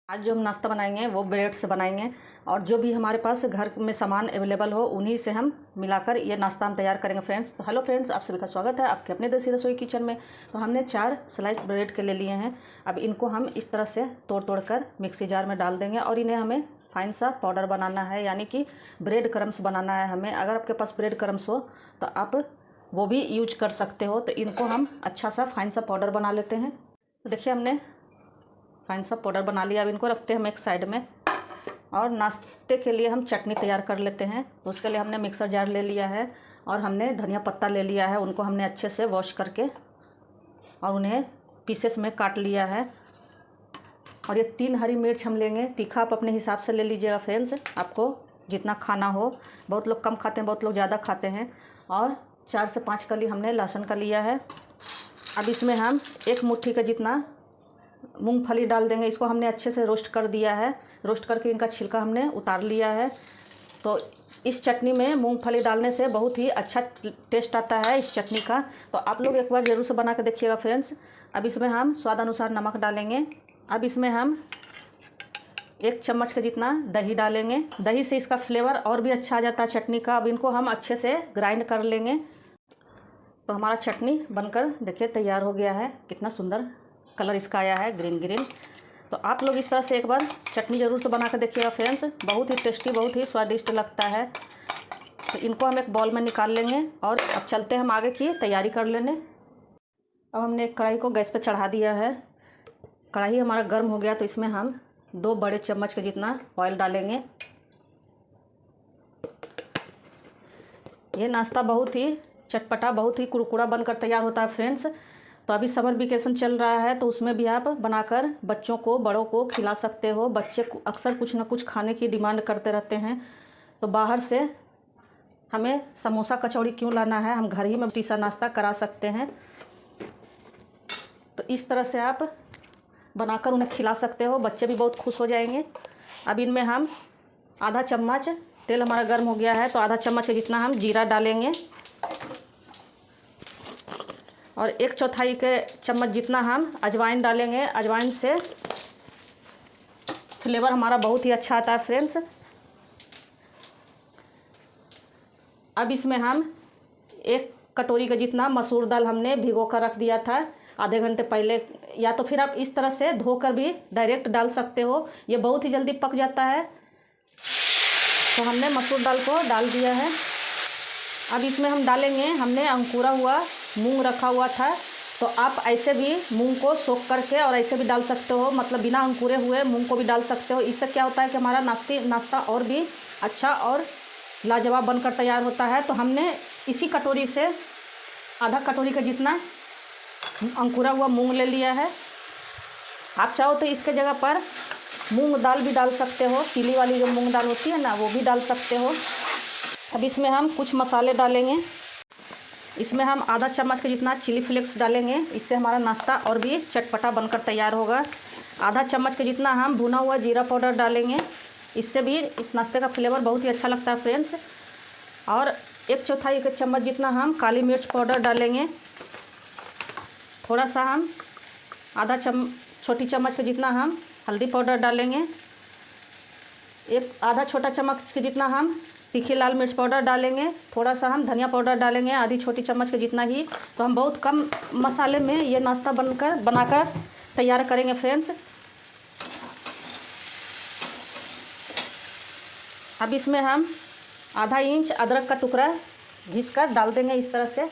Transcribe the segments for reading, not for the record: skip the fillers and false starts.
आज जो हम नाश्ता बनाएंगे वो ब्रेड से बनाएंगे और जो भी हमारे पास घर में सामान अवेलेबल हो उन्हीं से हम मिलाकर ये नाश्ता हम तैयार करेंगे फ्रेंड्स। तो हेलो फ्रेंड्स, आप सभी का स्वागत है आपके अपने देसी रसोई किचन में। तो हमने 4 स्लाइस ब्रेड के ले लिए हैं। अब इनको हम इस तरह से तोड़ कर मिक्सी जार में डाल देंगे और इन्हें हमें फाइन सा पाउडर बनाना है, यानी कि ब्रेड क्रम्स बनाना है हमें। अगर आपके पास ब्रेड क्रम्स हो तो आप वो भी यूज कर सकते हो। तो इनको हम अच्छा सा फाइन सा पाउडर बना लेते हैं। तो देखिए हमने फाइन सा पाउडर बना लिया। अब इनको रखते हैं हम एक साइड में और नाश्ते के लिए हम चटनी तैयार कर लेते हैं। तो उसके लिए हमने मिक्सर जार ले लिया है और हमने धनिया पत्ता ले लिया है। उनको हमने अच्छे से वॉश करके और उन्हें पीसेस में काट लिया है। और ये 3 हरी मिर्च हम लेंगे। तीखा आप अपने हिसाब से ले लीजिएगा फ्रेंड्स, आपको जितना खाना हो। बहुत लोग कम खाते हैं, बहुत लोग ज़्यादा खाते हैं। और 4 से 5 कली हमने लहसुन का लिया है। अब इसमें हम 1 मुट्ठी का जितना मूंगफली डाल देंगे। इसको हमने अच्छे से रोस्ट कर दिया है। रोस्ट करके इनका छिलका हमने उतार लिया है। तो इस चटनी में मूंगफली डालने से बहुत ही अच्छा टेस्ट आता है इस चटनी का। तो आप लोग एक बार ज़रूर से बना के देखिएगा फ्रेंड्स। अब इसमें हम स्वाद अनुसार नमक डालेंगे। अब इसमें हम 1 चम्मच का जितना दही डालेंगे। दही से इसका फ्लेवर और भी अच्छा आ जाता है चटनी का। अब इनको हम अच्छे से ग्राइंड कर लेंगे। तो हमारा चटनी बनकर देखिए तैयार हो गया है। कितना सुंदर कलर इसका आया है, ग्रीन ग्रीन। तो आप लोग इस तरह से एक बार चटनी ज़रूर से बना कर देखिएगा फ्रेंड्स। बहुत ही टेस्टी, बहुत ही स्वादिष्ट लगता है। तो इनको हम एक बाउल में निकाल लेंगे और अब चलते हैं हम आगे की तैयारी कर लेने। अब हमने एक कढ़ाई को गैस पर चढ़ा दिया है। कढ़ाई हमारा गर्म हो गया तो इसमें हम 2 बड़े चम्मच के जितना ऑयल डालेंगे। ये नाश्ता बहुत ही चटपटा, बहुत ही कुरकुरा बनकर तैयार होता है फ्रेंड्स। तो अभी समर वेकेशन चल रहा है तो उसमें भी आप बनाकर बच्चों को, बड़ों को खिला सकते हो। बच्चे अक्सर कुछ ना कुछ खाने की डिमांड करते रहते हैं। तो बाहर से हमें समोसा कचौड़ी क्यों लाना है, हम घर ही में टीसा नाश्ता करा सकते हैं। तो इस तरह से आप बनाकर उन्हें खिला सकते हो, बच्चे भी बहुत खुश हो जाएंगे। अब इनमें हम आधा चम्मच, तेल हमारा गर्म हो गया है तो आधा चम्मच के जितना हम जीरा डालेंगे और 1/4 के चम्मच जितना हम अजवाइन डालेंगे। अजवाइन से फ्लेवर हमारा बहुत ही अच्छा आता है फ्रेंड्स। अब इसमें हम 1 कटोरी का जितना मसूर दाल हमने भिगो कर रख दिया था आधे घंटे पहले, या तो फिर आप इस तरह से धोकर भी डायरेक्ट डाल सकते हो। ये बहुत ही जल्दी पक जाता है। तो हमने मसूर दाल को डाल दिया है। अब इसमें हम डालेंगे, हमने अंकुरा हुआ मूंग रखा हुआ था। तो आप ऐसे भी मूंग को सोख करके और ऐसे भी डाल सकते हो, मतलब बिना अंकुरे हुए मूंग को भी डाल सकते हो। इससे क्या होता है कि हमारा नाश्ता और भी अच्छा और लाजवाब बनकर तैयार होता है। तो हमने इसी कटोरी से आधा कटोरी का जितना अंकुरा हुआ मूंग ले लिया है। आप चाहो तो इसके जगह पर मूंग दाल भी डाल सकते हो, पीली वाली जो मूंग दाल होती है ना, वो भी डाल सकते हो। अब इसमें हम कुछ मसाले डालेंगे। इसमें हम आधा चम्मच के जितना चिली फ्लेक्स डालेंगे। इससे हमारा नाश्ता और भी चटपटा बनकर तैयार होगा। आधा चम्मच के जितना हम भुना हुआ जीरा पाउडर डालेंगे। इससे भी इस नाश्ते का फ्लेवर बहुत ही अच्छा लगता है फ्रेंड्स। और 1/4 के चम्मच जितना हम काली मिर्च पाउडर डालेंगे। थोड़ा सा हम छोटी चम्मच के जितना हम हल्दी पाउडर डालेंगे। आधा छोटा चम्मच के जितना हम तीखी लाल मिर्च पाउडर डालेंगे। थोड़ा सा हम धनिया पाउडर डालेंगे, आधी छोटी चम्मच के जितना ही। तो हम बहुत कम मसाले में ये नाश्ता बनाकर तैयार करेंगे फ्रेंड्स। अब इसमें हम आधा इंच अदरक का टुकड़ा घिसकर डाल देंगे इस तरह से।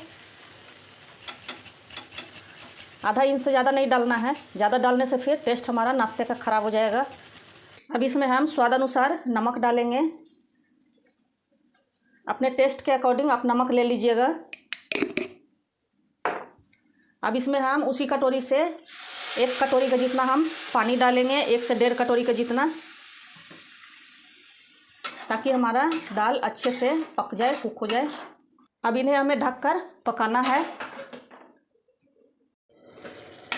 आधा इंच से ज़्यादा नहीं डालना है, ज़्यादा डालने से फिर टेस्ट हमारा नाश्ते का ख़राब हो जाएगा। अब इसमें हम स्वाद अनुसार नमक डालेंगे। अपने टेस्ट के अकॉर्डिंग आप नमक ले लीजिएगा। अब इसमें हम उसी कटोरी से 1 कटोरी का जितना हम पानी डालेंगे, 1 से 1.5 कटोरी का जितना, ताकि हमारा दाल अच्छे से पक जाए, कुक हो जाए। अब इन्हें हमें ढककर पकाना है।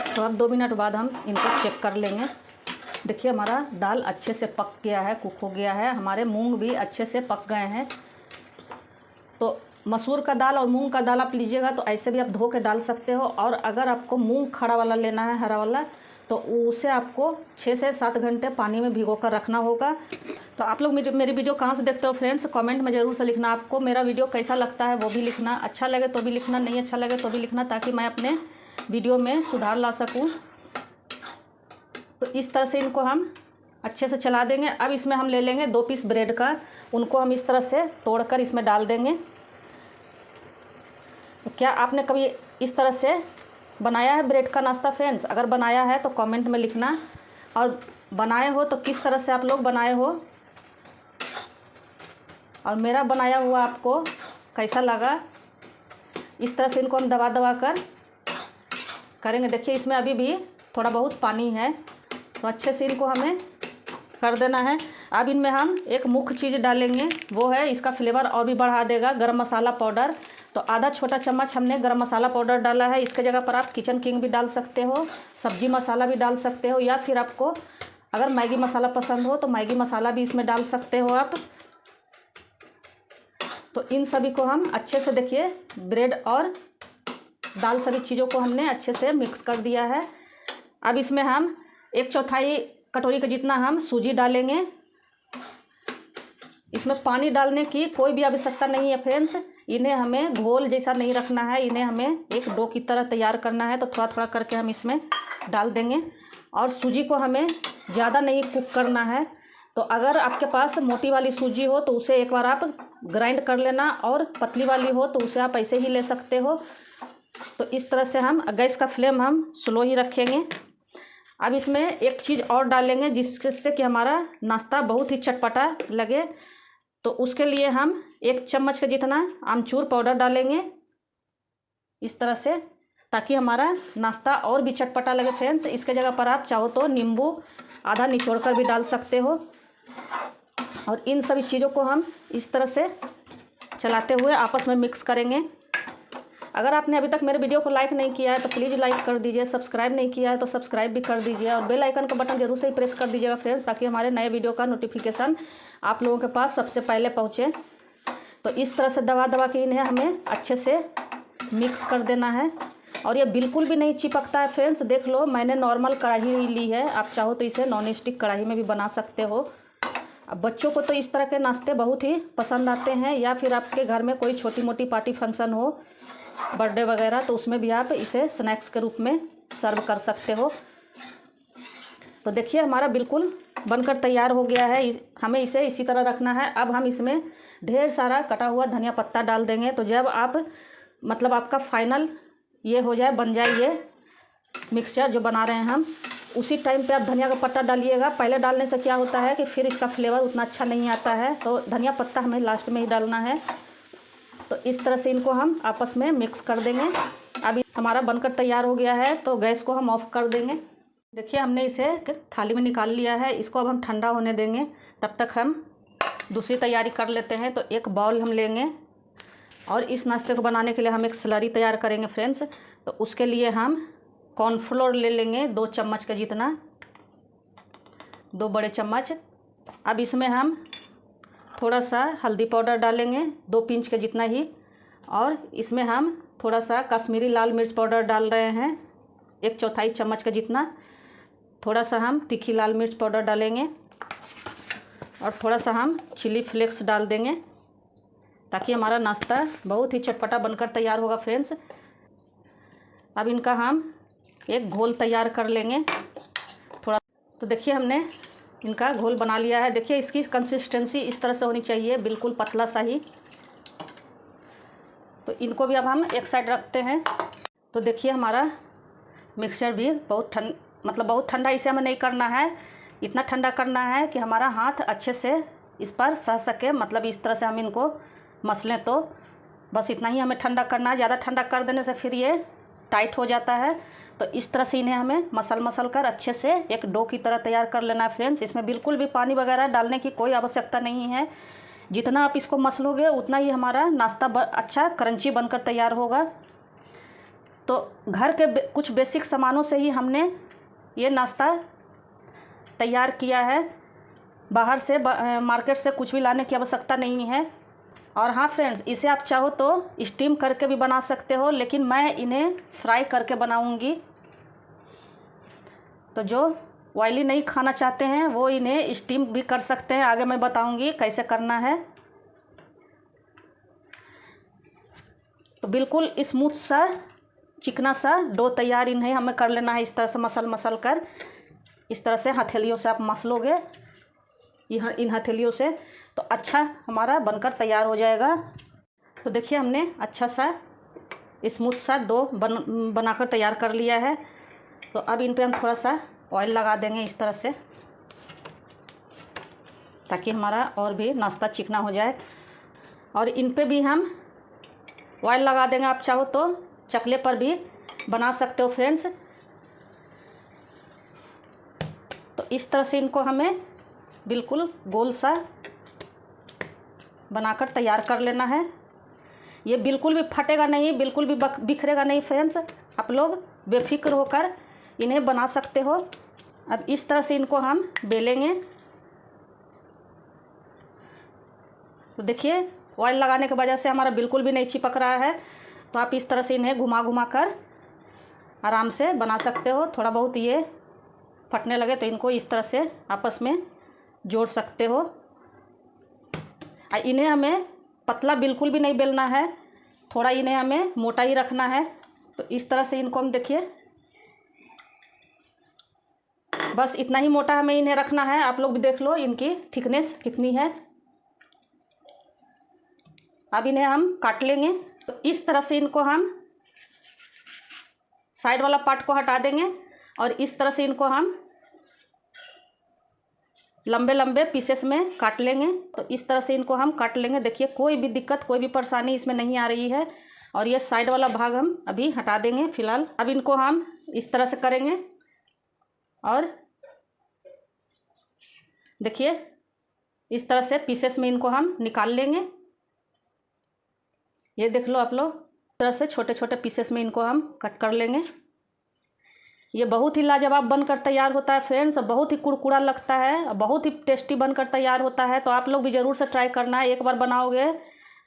तो अब 2 मिनट बाद हम इनको चेक कर लेंगे। देखिए हमारा दाल अच्छे से पक गया है, कुक हो गया है। हमारे मूंग भी अच्छे से पक गए हैं। तो मसूर का दाल और मूंग का दाल आप लीजिएगा तो ऐसे भी आप धो के डाल सकते हो। और अगर आपको मूंग खड़ा वाला लेना है, हरा वाला, तो उसे आपको 6 से 7 घंटे पानी में भिगो कर रखना होगा। तो आप लोग मेरी वीडियो कहाँ से देखते हो फ्रेंड्स, कमेंट में ज़रूर से लिखना। आपको मेरा वीडियो कैसा लगता है वो भी लिखना, अच्छा लगे तो भी लिखना, नहीं अच्छा लगे तो भी लिखना, ताकि मैं अपने वीडियो में सुधार ला सकूँ। तो इस तरह से इनको हम अच्छे से चला देंगे। अब इसमें हम ले लेंगे 2 पीस ब्रेड का, उनको हम इस तरह से तोड़कर इसमें डाल देंगे। तो क्या आपने कभी इस तरह से बनाया है ब्रेड का नाश्ता फ्रेंड्स? अगर बनाया है तो कमेंट में लिखना, और बनाए हो तो किस तरह से आप लोग बनाए हो, और मेरा बनाया हुआ आपको कैसा लगा। इस तरह से इनको हम दबा दबा कर करेंगे। देखिए इसमें अभी भी थोड़ा बहुत पानी है, तो अच्छे से इनको हमें कर देना है। अब इनमें हम एक मुख्य चीज़ डालेंगे, वो है इसका फ्लेवर और भी बढ़ा देगा, गरम मसाला पाउडर। तो आधा छोटा चम्मच हमने गरम मसाला पाउडर डाला है। इसके जगह पर आप किचन किंग भी डाल सकते हो, सब्जी मसाला भी डाल सकते हो, या फिर आपको अगर मैगी मसाला पसंद हो तो मैगी मसाला भी इसमें डाल सकते हो आप। तो इन सभी को हम अच्छे से, देखिए ब्रेड और दाल सभी चीज़ों को हमने अच्छे से मिक्स कर दिया है। अब इसमें हम 1/4 कटोरी के जितना हम सूजी डालेंगे। इसमें पानी डालने की कोई भी आवश्यकता नहीं है फ्रेंड्स। इन्हें हमें घोल जैसा नहीं रखना है, इन्हें हमें एक डो की तरह तैयार करना है। तो थोड़ा थोड़ा करके हम इसमें डाल देंगे, और सूजी को हमें ज़्यादा नहीं कुक करना है। तो अगर आपके पास मोटी वाली सूजी हो तो उसे एक बार आप ग्राइंड कर लेना, और पतली वाली हो तो उसे आप ऐसे ही ले सकते हो। तो इस तरह से हम गैस का फ्लेम हम स्लो ही रखेंगे। अब इसमें एक चीज़ और डालेंगे जिससे कि हमारा नाश्ता बहुत ही चटपटा लगे। तो उसके लिए हम 1 चम्मच के जितना आमचूर पाउडर डालेंगे इस तरह से, ताकि हमारा नाश्ता और भी चटपटा लगे फ्रेंड्स। इसके जगह पर आप चाहो तो नींबू आधा निचोड़ कर भी डाल सकते हो। और इन सभी चीज़ों को हम इस तरह से चलाते हुए आपस में मिक्स करेंगे। अगर आपने अभी तक मेरे वीडियो को लाइक नहीं किया है तो प्लीज़ लाइक कर दीजिए, सब्सक्राइब नहीं किया है तो सब्सक्राइब भी कर दीजिए, और बेल आइकन का बटन जरूर से ही प्रेस कर दीजिएगा फ्रेंड्स, ताकि हमारे नए वीडियो का नोटिफिकेशन आप लोगों के पास सबसे पहले पहुँचे। तो इस तरह से दबा दबा के इन्हें हमें अच्छे से मिक्स कर देना है। और ये बिल्कुल भी नहीं चिपकता है फ्रेंड्स। देख लो, मैंने नॉर्मल कढ़ाई ली है, आप चाहो तो इसे नॉन स्टिक कढ़ाई में भी बना सकते हो। अब बच्चों को तो इस तरह के नाश्ते बहुत ही पसंद आते हैं, या फिर आपके घर में कोई छोटी मोटी पार्टी फंक्शन हो, बर्थडे वगैरह, तो उसमें भी आप इसे स्नैक्स के रूप में सर्व कर सकते हो। तो देखिए हमारा बिल्कुल बनकर तैयार हो गया है। हमें इसे इसी तरह रखना है। अब हम इसमें ढेर सारा कटा हुआ धनिया पत्ता डाल देंगे। तो जब आप मतलब आपका फाइनल ये हो जाए, बन जाए ये मिक्सचर जो बना रहे हैं हम, उसी टाइम पे आप धनिया का पत्ता डालिएगा। पहले डालने से क्या होता है कि फिर इसका फ्लेवर उतना अच्छा नहीं आता है, तो धनिया पत्ता हमें लास्ट में ही डालना है। तो इस तरह से इनको हम आपस में मिक्स कर देंगे। अभी हमारा बनकर तैयार हो गया है, तो गैस को हम ऑफ कर देंगे। देखिए हमने इसे थाली में निकाल लिया है। इसको अब हम ठंडा होने देंगे, तब तक हम दूसरी तैयारी कर लेते हैं। तो एक बाउल हम लेंगे, और इस नाश्ते को बनाने के लिए हम एक स्लरी तैयार करेंगे फ्रेंड्स। तो उसके लिए हम कॉर्नफ्लोर ले लेंगे 2 चम्मच का जितना, 2 बड़े चम्मच। अब इसमें हम थोड़ा सा हल्दी पाउडर डालेंगे 2 पिंच के जितना ही, और इसमें हम थोड़ा सा कश्मीरी लाल मिर्च पाउडर डाल रहे हैं 1/4 चम्मच का जितना। थोड़ा सा हम तीखी लाल मिर्च पाउडर डालेंगे, और थोड़ा सा हम चिली फ्लेक्स डाल देंगे, ताकि हमारा नाश्ता बहुत ही चटपटा बनकर तैयार होगा फ्रेंड्स। अब इनका हम एक घोल तैयार कर लेंगे थोड़ा। तो देखिए हमने इनका घोल बना लिया है। देखिए इसकी कंसिस्टेंसी इस तरह से होनी चाहिए, बिल्कुल पतला सा ही। तो इनको भी अब हम एक साइड रखते हैं। तो देखिए हमारा मिक्सचर भी बहुत ठंडा इसे हमें नहीं करना है। इतना ठंडा करना है कि हमारा हाथ अच्छे से इस पर सह सके, मतलब इस तरह से हम इनको मसलें। तो बस इतना ही हमें ठंडा करना है। ज़्यादा ठंडा कर देने से फिर ये टाइट हो जाता है। तो इस तरह से इन्हें हमें मसल कर अच्छे से एक डो की तरह तैयार कर लेना है फ्रेंड्स। इसमें बिल्कुल भी पानी वगैरह डालने की कोई आवश्यकता नहीं है। जितना आप इसको मसलोगे उतना ही हमारा नाश्ता अच्छा क्रंची बनकर तैयार होगा। तो घर के कुछ बेसिक सामानों से ही हमने ये नाश्ता तैयार किया है। बाहर से मार्केट से कुछ भी लाने की आवश्यकता नहीं है। और हाँ फ्रेंड्स, इसे आप चाहो तो स्टीम करके भी बना सकते हो, लेकिन मैं इन्हें फ्राई करके बनाऊंगी। तो जो ऑयली नहीं खाना चाहते हैं वो इन्हें स्टीम भी कर सकते हैं। आगे मैं बताऊंगी कैसे करना है। तो बिल्कुल स्मूथ सा चिकना सा डो तैयार इन्हें हमें कर लेना है। इस तरह से मसल कर इस तरह से हथेलियों से आप मसलोगे इन हथेलियों से तो अच्छा हमारा बनकर तैयार हो जाएगा। तो देखिए हमने अच्छा सा स्मूथ सा डो बनाकर तैयार कर लिया है। तो अब इन पे हम थोड़ा सा ऑयल लगा देंगे इस तरह से, ताकि हमारा और भी नाश्ता चिकना हो जाए। और इन पे भी हम ऑयल लगा देंगे। आप चाहो तो चकले पर भी बना सकते हो फ्रेंड्स। तो इस तरह से इनको हमें बिल्कुल गोल सा बनाकर तैयार कर लेना है। ये बिल्कुल भी फटेगा नहीं, बिल्कुल भी बिखरेगा नहीं फ्रेंड्स। आप लोग बेफिक्र होकर इन्हें बना सकते हो। अब इस तरह से इनको हम बेलेंगे। तो देखिए ऑयल लगाने की वजह से हमारा बिल्कुल भी नहीं चिपक रहा है। तो आप इस तरह से इन्हें घुमा कर आराम से बना सकते हो। थोड़ा बहुत ये फटने लगे तो इनको इस तरह से आपस में जोड़ सकते हो। इन्हें हमें पतला बिल्कुल भी नहीं बेलना है, थोड़ा इन्हें हमें मोटा ही रखना है। तो इस तरह से इनको हम देखिए बस इतना ही मोटा हमें इन्हें रखना है। आप लोग भी देख लो इनकी थिकनेस कितनी है। अब इन्हें हम काट लेंगे। तो इस तरह से इनको हम साइड वाला पार्ट को हटा देंगे और इस तरह से इनको हम लंबे लंबे पीसेस में काट लेंगे। तो इस तरह से इनको हम काट लेंगे। देखिए कोई भी दिक्कत कोई भी परेशानी इसमें नहीं आ रही है। और ये साइड वाला भाग हम अभी हटा देंगे फ़िलहाल। अब इनको हम इस तरह से करेंगे और देखिए इस तरह से पीसेस में इनको हम निकाल लेंगे। ये देख लो आप लोग, इस तरह से छोटे छोटे पीसेस में इनको हम कट कर लेंगे। ये बहुत ही लाजवाब बनकर तैयार होता है फ्रेंड्स। बहुत ही कुरकुरा लगता है, बहुत ही टेस्टी बनकर तैयार होता है। तो आप लोग भी ज़रूर से ट्राई करना है। एक बार बनाओगे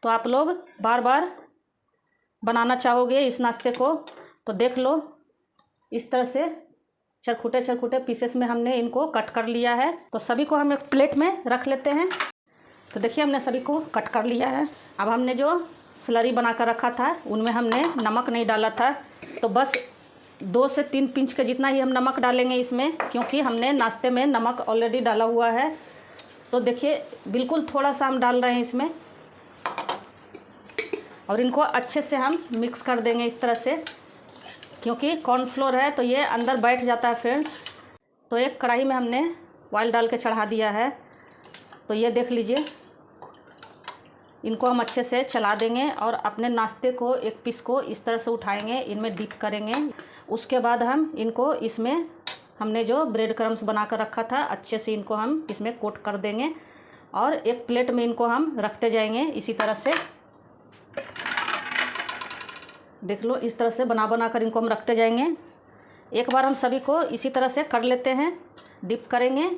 तो आप लोग बार बार बनाना चाहोगे इस नाश्ते को। तो देख लो इस तरह से चरखुटे पीसेस में हमने इनको कट कर लिया है। तो सभी को हम एक प्लेट में रख लेते हैं। तो देखिए हमने सभी को कट कर लिया है। अब हमने जो स्लरी बना कर रखा था उनमें हमने नमक नहीं डाला था। तो बस 2 से 3 पिंच के जितना ही हम नमक डालेंगे इसमें, क्योंकि हमने नाश्ते में नमक ऑलरेडी डाला हुआ है। तो देखिए बिल्कुल थोड़ा सा हम डाल रहे हैं इसमें और इनको अच्छे से हम मिक्स कर देंगे इस तरह से, क्योंकि कॉर्नफ्लोर है तो ये अंदर बैठ जाता है फ्रेंड्स। तो एक कढ़ाई में हमने ऑयल डाल के चढ़ा दिया है। तो ये देख लीजिए, इनको हम अच्छे से चला देंगे और अपने नाश्ते को एक पीस को इस तरह से उठाएंगे, इनमें डिप करेंगे। उसके बाद हम इनको इसमें हमने जो ब्रेड क्रम्स बना कर रखा था अच्छे से इनको हम इसमें कोट कर देंगे और एक प्लेट में इनको हम रखते जाएंगे इसी तरह से। देख लो इस तरह से बना कर इनको हम रखते जाएंगे। एक बार हम सभी को इसी तरह से कर लेते हैं, डिप करेंगे।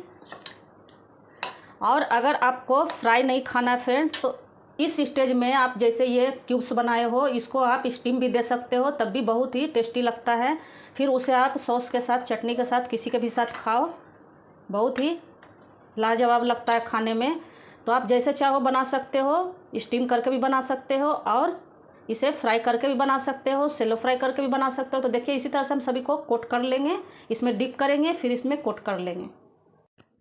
और अगर आपको फ्राई नहीं खाना है फ्रेंड्स तो इस स्टेज में आप जैसे ये क्यूब्स बनाए हो इसको आप स्टीम भी दे सकते हो, तब भी बहुत ही टेस्टी लगता है। फिर उसे आप सॉस के साथ, चटनी के साथ, किसी के भी साथ खाओ, बहुत ही लाजवाब लगता है खाने में। तो आप जैसे चाहो बना सकते हो, स्टीम करके भी बना सकते हो और इसे फ्राई करके भी बना सकते हो, सेलो फ्राई करके भी बना सकते हो। तो देखिए इसी तरह से हम सभी को कोट कर लेंगे, इसमें डिप करेंगे, फिर इसमें कोट कर लेंगे।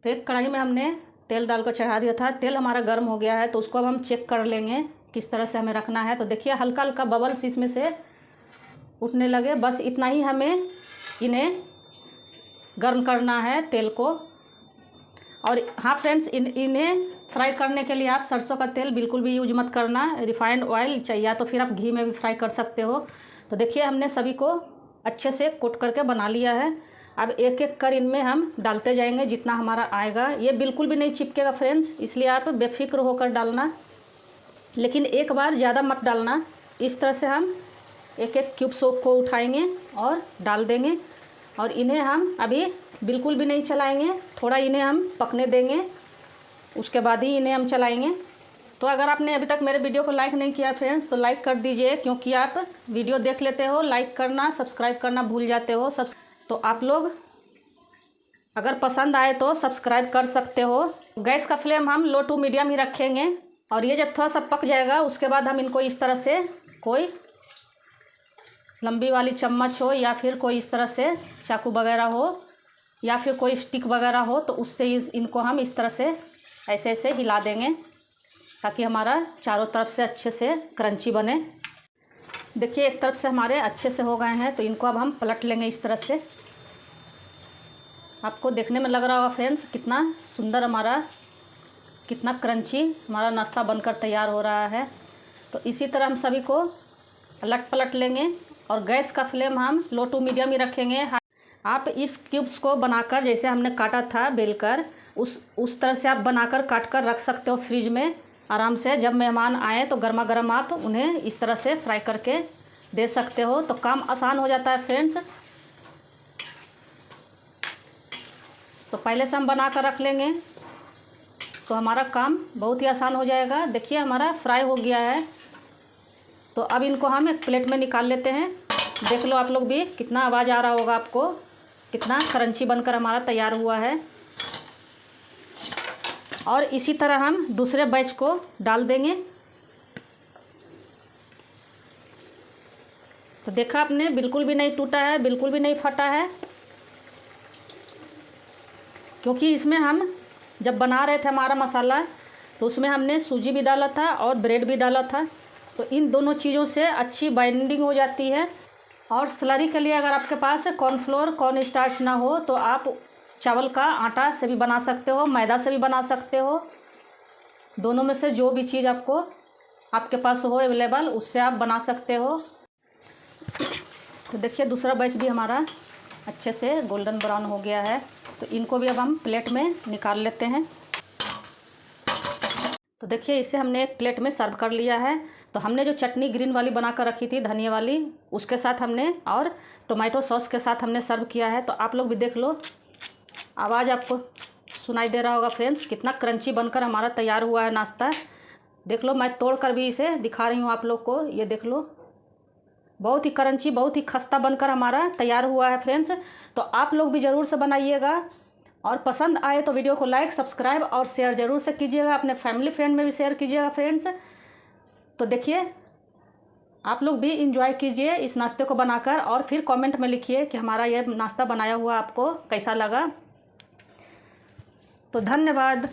तो एक कढ़ाई में हमने तेल डालकर चढ़ा दिया था। तेल हमारा गर्म हो गया है तो उसको अब हम चेक कर लेंगे किस तरह से हमें रखना है। तो देखिए हल्का हल्का बबल्स इसमें से उठने लगे, बस इतना ही हमें इन्हें गर्म करना है तेल को। और हाँ फ्रेंड्स, इन्हें फ्राई करने के लिए आप सरसों का तेल बिल्कुल भी यूज मत करना, रिफाइंड ऑयल चाहिए, या तो फिर आप घी में भी फ्राई कर सकते हो। तो देखिए हमने सभी को अच्छे से कोट करके बना लिया है। अब एक एक कर इनमें हम डालते जाएंगे जितना हमारा आएगा। ये बिल्कुल भी नहीं चिपकेगा फ्रेंड्स, इसलिए आप बेफिक्र होकर डालना, लेकिन एक बार ज़्यादा मत डालना। इस तरह से हम एक एक क्यूब सोप को उठाएंगे और डाल देंगे और इन्हें हम अभी बिल्कुल भी नहीं चलाएंगे, थोड़ा इन्हें हम पकने देंगे, उसके बाद ही इन्हें हम चलाएंगे। तो अगर आपने अभी तक मेरे वीडियो को लाइक नहीं किया फ्रेंड्स तो लाइक कर दीजिए, क्योंकि आप वीडियो देख लेते हो, लाइक करना, सब्सक्राइब करना भूल जाते हो सब। तो आप लोग अगर पसंद आए तो सब्सक्राइब कर सकते हो। गैस का फ्लेम हम लो टू मीडियम ही रखेंगे। और ये जब थोड़ा सा पक जाएगा उसके बाद हम इनको इस तरह से कोई लंबी वाली चम्मच हो या फिर कोई इस तरह से चाकू वगैरह हो या फिर कोई स्टिक वगैरह हो तो उससे इनको हम इस तरह से ऐसे ऐसे हिला देंगे ताकि हमारा चारों तरफ से अच्छे से क्रंची बने। देखिए एक तरफ से हमारे अच्छे से हो गए हैं तो इनको अब हम पलट लेंगे इस तरह से। आपको देखने में लग रहा होगा फ्रेंड्स कितना सुंदर हमारा, कितना क्रंची हमारा नाश्ता बनकर तैयार हो रहा है। तो इसी तरह हम सभी को अलट पलट लेंगे और गैस का फ्लेम हम लो टू मीडियम ही रखेंगे। आप इस क्यूब्स को बनाकर जैसे हमने काटा था बेलकर उस तरह से आप बनाकर काट कर रख सकते हो फ्रिज में आराम से। जब मेहमान आए तो गर्मा गर्म आप उन्हें इस तरह से फ्राई करके दे सकते हो तो काम आसान हो जाता है फ्रेंड्स। तो पहले से हम बना कर रख लेंगे तो हमारा काम बहुत ही आसान हो जाएगा। देखिए हमारा फ्राई हो गया है तो अब इनको हम एक प्लेट में निकाल लेते हैं। देख लो आप लोग भी कितना आवाज़ आ रहा होगा आपको, कितना क्रंची बनकर हमारा तैयार हुआ है। और इसी तरह हम दूसरे बैच को डाल देंगे। तो देखा आपने बिल्कुल भी नहीं टूटा है, बिल्कुल भी नहीं फटा है, क्योंकि इसमें हम जब बना रहे थे हमारा मसाला तो उसमें हमने सूजी भी डाला था और ब्रेड भी डाला था। तो इन दोनों चीज़ों से अच्छी बाइंडिंग हो जाती है। और स्लरी के लिए अगर आपके पास कॉर्नफ्लोर कॉर्न स्टार्च ना हो तो आप चावल का आटा से भी बना सकते हो, मैदा से भी बना सकते हो। दोनों में से जो भी चीज़ आपके पास हो अवेलेबल उससे आप बना सकते हो। तो देखिए दूसरा बैच भी हमारा अच्छे से गोल्डन ब्राउन हो गया है तो इनको भी अब हम प्लेट में निकाल लेते हैं। तो देखिए इसे हमने एक प्लेट में सर्व कर लिया है। तो हमने जो चटनी ग्रीन वाली बना कर रखी थी धनिया वाली उसके साथ हमने और टोमेटो सॉस के साथ हमने सर्व किया है। तो आप लोग भी देख लो, आवाज़ आपको सुनाई दे रहा होगा फ्रेंड्स कितना क्रंची बनकर हमारा तैयार हुआ है नाश्ता। देख लो मैं तोड़ कर भी इसे दिखा रही हूँ आप लोग को, ये देख लो बहुत ही क्रंची बहुत ही खस्ता बनकर हमारा तैयार हुआ है फ्रेंड्स। तो आप लोग भी ज़रूर से बनाइएगा और पसंद आए तो वीडियो को लाइक सब्सक्राइब और शेयर ज़रूर से कीजिएगा, अपने फैमिली फ्रेंड में भी शेयर कीजिएगा फ्रेंड्स। तो देखिए आप लोग भी इंजॉय कीजिए इस नाश्ते को बनाकर और फिर कमेंट में लिखिए कि हमारा यह नाश्ता बनाया हुआ आपको कैसा लगा। तो धन्यवाद।